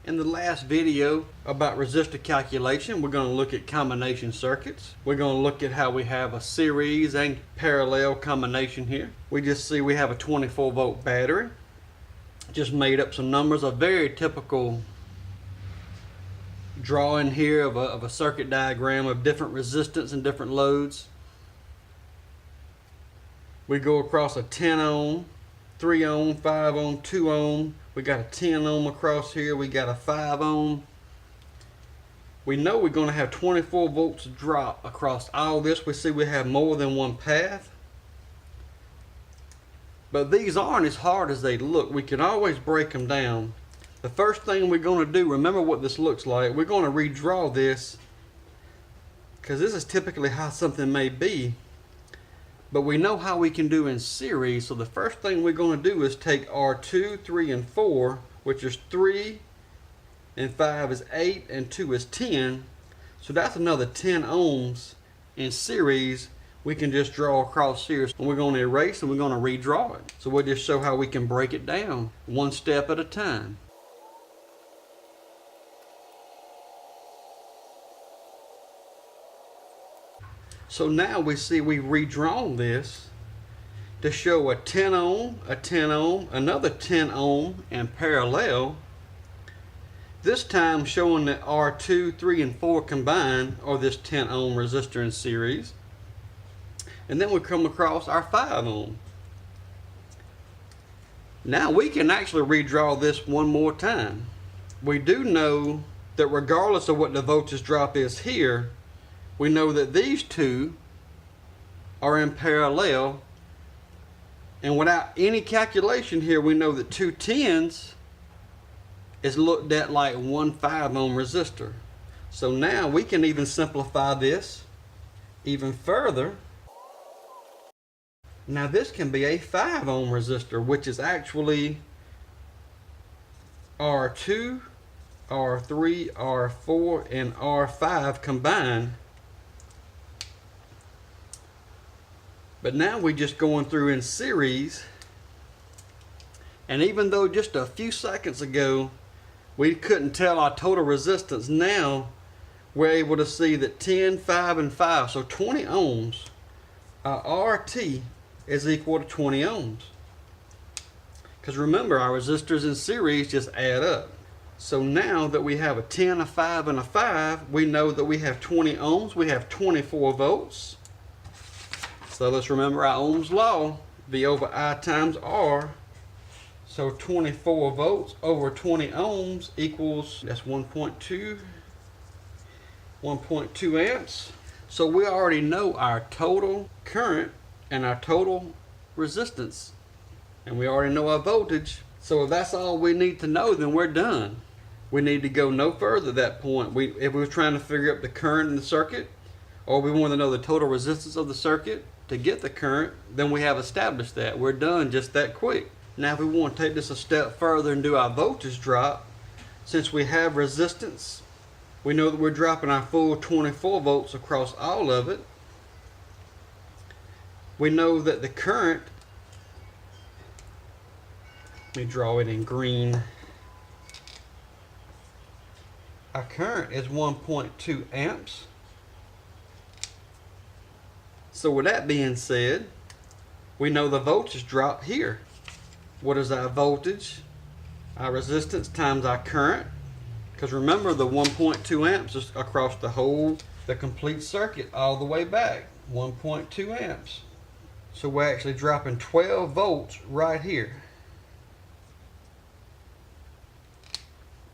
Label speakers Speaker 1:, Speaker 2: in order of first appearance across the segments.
Speaker 1: In the last video about resistor calculation, we're going to look at combination circuits. We're going to look at how we have a series and parallel combination here. We just see we have a 24 volt battery. Just made up some numbers, a very typical drawing here of a circuit diagram of different resistance and different loads. We go across a 10 ohm, 3 ohm, 5 ohm, 2 ohm. We got a 10 ohm across here. We got a 5 ohm. We know we're going to have 24 volts drop across all this. We see we have more than one path. But these aren't as hard as they look. We can always break them down. The first thing we're going to do, remember what this looks like. We're going to redraw this because this is typically how something may be. But we know how we can do in series, so the first thing we're going to do is take R2, 3, and 4, which is 3, and 5 is 8, and 2 is 10. So that's another 10 ohms in series we can just draw across here. And we're going to erase and we're going to redraw it. So we'll just show how we can break it down one step at a time. So now we see we've redrawn this to show a 10 ohm, a 10 ohm, another 10 ohm in parallel. This time showing that R2, 3, and 4 combined are this 10 ohm resistor in series. And then we come across our 5 ohm. Now we can actually redraw this one more time. We do know that regardless of what the voltage drop is here, we know that these two are in parallel, and without any calculation here, we know that 2 10s is looked at like one 5 ohm resistor. So now we can even simplify this even further. Now this can be a 5 ohm resistor, which is actually R2, R3, R4, and R5 combined. But now we're just going through in series, and even though just a few seconds ago we couldn't tell our total resistance, now we're able to see that 10, 5, and 5, so 20 ohms, our RT is equal to 20 ohms. Because remember, our resistors in series just add up. So now that we have a 10, a 5, and a 5, we know that we have 20 ohms, we have 24 volts. So let's remember our Ohm's law, V over I times R. So 24 volts over 20 ohms equals, that's 1.2 amps. So we already know our total current and our total resistance. And we already know our voltage. So if that's all we need to know, then we're done. We need to go no further at that point. If we were trying to figure out the current in the circuit, or we want to know the total resistance of the circuit to get the current, then we have established that. We're done just that quick. Now if we want to take this a step further and do our voltage drop, since we have resistance, we know that we're dropping our full 24 volts across all of it. We know that the current, let me draw it in green, our current is 1.2 amps. So with that being said, we know the voltage drop here. What is our voltage? Our resistance times our current. Because remember, the 1.2 amps is across the complete circuit all the way back. 1.2 amps. So we're actually dropping 12 volts right here.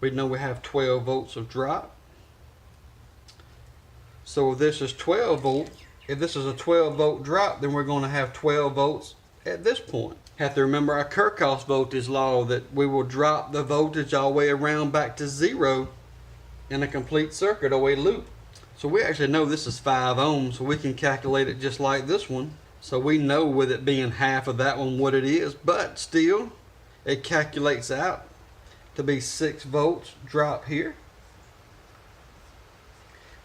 Speaker 1: We know we have 12 volts of drop. So if this is 12 volts, if this is a 12 volt drop, then we're going to have 12 volts at this point. Have to remember our Kirchhoff's voltage law, that we will drop the voltage all the way around back to 0 in a complete circuit or a loop. So we actually know this is 5 ohms, so we can calculate it just like this one. So we know with it being half of that one what it is, but still it calculates out to be 6 volts drop here.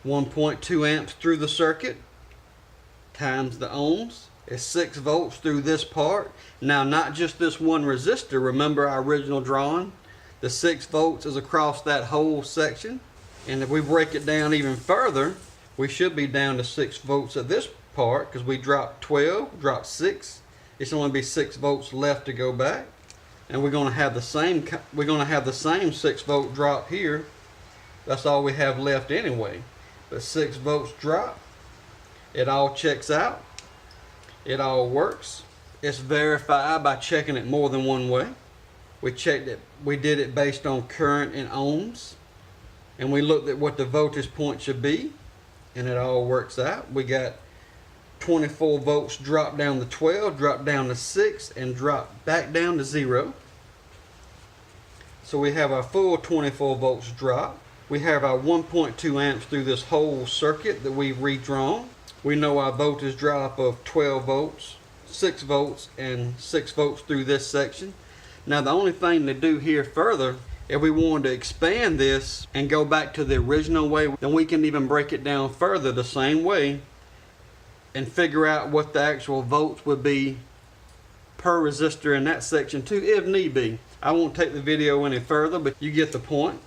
Speaker 1: 1.2 amps through the circuit times the ohms is 6 volts through this part. Now not just this one resistor, remember our original drawing, The 6 volts is across that whole section. And if we break it down even further, we should be down to 6 volts at this part because we dropped 12, dropped 6. It's only be 6 volts left to go back. And we're going to have the same 6 volt drop here. That's all we have left anyway. But 6 volts drop. It all checks out. It all works. It's verified by checking it more than one way. We checked it. We did it based on current in ohms. And we looked at what the voltage point should be. And it all works out. We got 24 volts drop down to 12, drop down to 6, and drop back down to 0. So we have our full 24 volts drop. We have our 1.2 amps through this whole circuit that we've redrawn. We know our voltage drop of 12 volts, 6 volts, and 6 volts through this section. Now the only thing to do here further, if we wanted to expand this and go back to the original way, then we can even break it down further the same way and figure out what the actual volts would be per resistor in that section too, if need be. I won't take the video any further, but you get the point.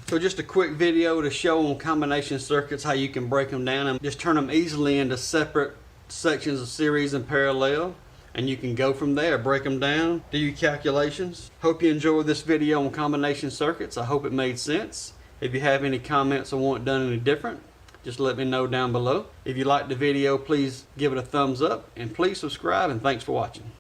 Speaker 1: So just a quick video to show on combination circuits how you can break them down and just turn them easily into separate sections of series and parallel. And you can go from there, break them down, do your calculations. Hope you enjoyed this video on combination circuits. I hope it made sense. If you have any comments or want it done any different, just let me know down below. If you liked the video, please give it a thumbs up and please subscribe, and thanks for watching.